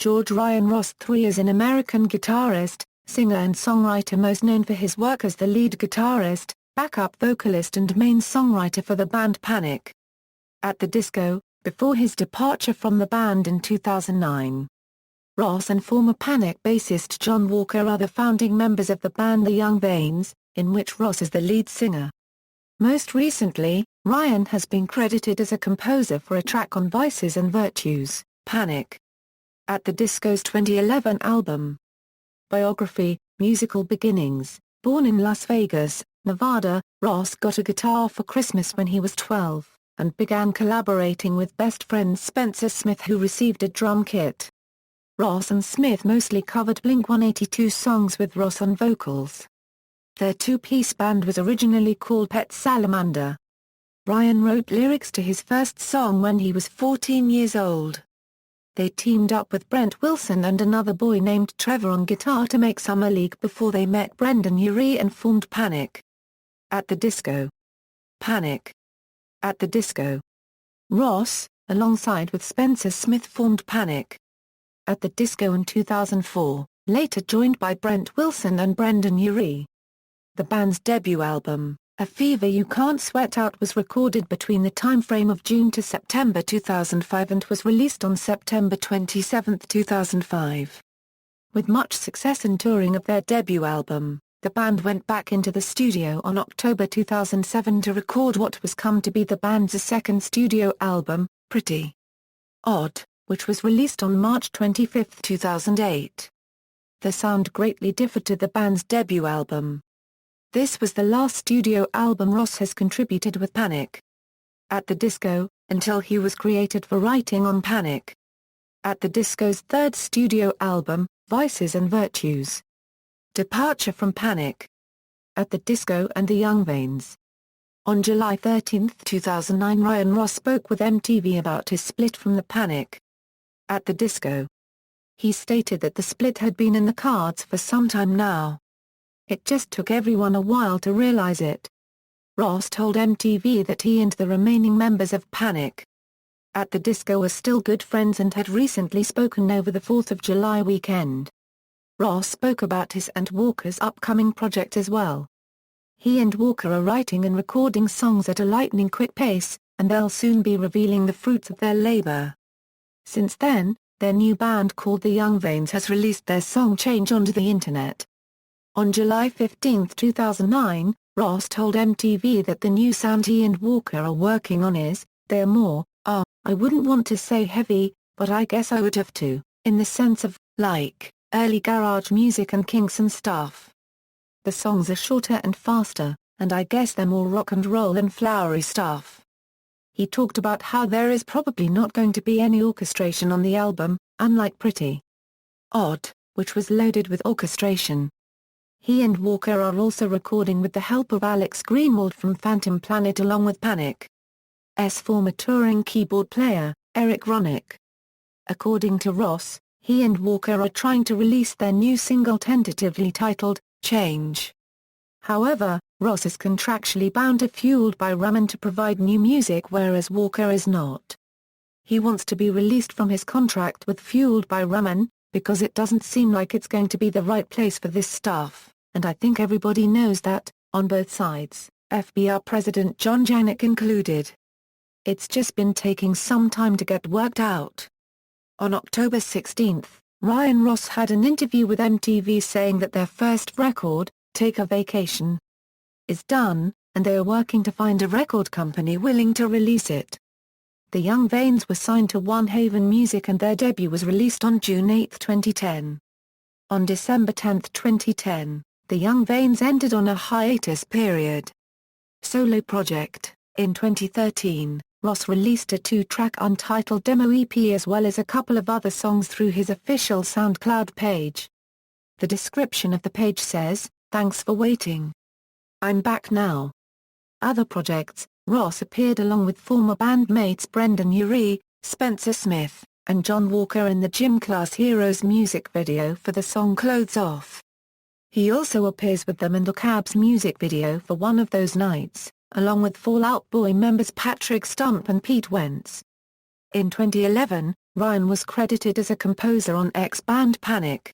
George Ryan Ross III is an American guitarist, singer and songwriter most known for his work as the lead guitarist, backup vocalist and main songwriter for the band Panic! At the Disco, before his departure from the band in 2009. Ross and former Panic! Bassist Jon Walker are the founding members of the band The Young Vanes, in which Ross is the lead singer. Most recently, Ryan has been credited as a composer for a track on Vices and Virtues, Panic! At the Disco's 2011 album. Biography, Musical Beginnings. Born in Las Vegas, Nevada, Ross got a guitar for Christmas when he was 12, and began collaborating with best friend Spencer Smith, who received a drum kit. Ross and Smith mostly covered Blink-182 songs with Ross on vocals. Their two-piece band was originally called Pet Salamander. Ryan wrote lyrics to his first song when he was 14 years old. They teamed up with Brent Wilson and another boy named Trevor on guitar to make Summer League before they met Brendan Urie and formed Panic! At the Disco. Panic! At the Disco. Ross, alongside with Spencer Smith, formed Panic! At the Disco in 2004, later joined by Brent Wilson and Brendan Urie. The band's debut album, A Fever You Can't Sweat Out, was recorded between the time frame of June to September 2005 and was released on September 27, 2005. With much success in touring of their debut album, the band went back into the studio on October 2007 to record what was come to be the band's second studio album, Pretty Odd, which was released on March 25, 2008. The sound greatly differed to the band's debut album. This was the last studio album Ross has contributed with Panic! At the Disco, until he was created for writing on Panic! At the Disco's third studio album, Vices and Virtues. Departure from Panic! At the Disco and The Young Vanes. On July 13, 2009, Ryan Ross spoke with MTV about his split from the Panic! At the Disco. He stated that the split had been in the cards for some time now. It just took everyone a while to realize it. Ross told MTV that he and the remaining members of Panic! At the Disco were still good friends and had recently spoken over the 4th of July weekend. Ross spoke about his and Walker's upcoming project as well. He and Walker are writing and recording songs at a lightning-quick pace, and they'll soon be revealing the fruits of their labor. Since then, their new band called The Young Vanes has released their song Change onto the internet. On July 15, 2009, Ross told MTV that the new sound he and Walker are working on is, they're more, I wouldn't want to say heavy, but I guess I would have to, in the sense of, like, early garage music and Kinks and stuff. The songs are shorter and faster, and I guess they're more rock and roll and flowery stuff. He talked about how there is probably not going to be any orchestration on the album, unlike Pretty Odd, which was loaded with orchestration. He and Walker are also recording with the help of Alex Greenwald from Phantom Planet along with Panic!'s former touring keyboard player, Eric Ronick. According to Ross, he and Walker are trying to release their new single tentatively titled, Change. However, Ross is contractually bound to Fueled by Ramen to provide new music, whereas Walker is not. He wants to be released from his contract with Fueled by Ramen, because it doesn't seem like it's going to be the right place for this stuff, and I think everybody knows that, on both sides, FBR President John Janik included. It's just been taking some time to get worked out. On October 16, Ryan Ross had an interview with MTV saying that their first record, Take a Vacation, is done, and they are working to find a record company willing to release it. The Young Vanes were signed to One Haven Music and their debut was released on June 8, 2010. On December 10, 2010, The Young Vanes ended on a hiatus period. Solo project. In 2013, Ross released a 2-track untitled demo EP as well as a couple of other songs through his official SoundCloud page. The description of the page says, "Thanks for waiting. I'm back now." Other projects. Ross appeared along with former bandmates Brendan Urie, Spencer Smith, and Jon Walker in the Gym Class Heroes music video for the song Clothes Off. He also appears with them in the Cabs music video for One of Those Nights, along with Fall Out Boy members Patrick Stump and Pete Wentz. In 2011, Ryan was credited as a composer on ex-band Panic.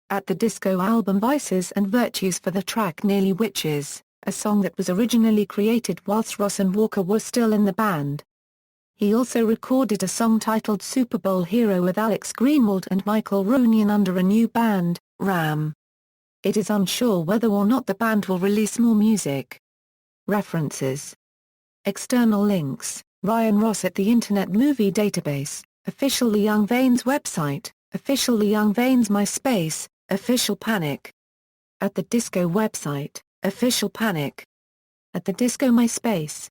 At the disco album Vices and Virtues for the track Nearly Witches, a song that was originally created whilst Ross and Walker were still in the band. He also recorded a song titled Super Bowl Hero with Alex Greenwald and Michael Ronian under a new band, Ram. It is unsure whether or not the band will release more music. References. External links: Ryan Ross at the Internet Movie Database, official The Young Vanes website, official The Young Vanes MySpace, official Panic. At the Disco website, official Panic. At the Disco MySpace.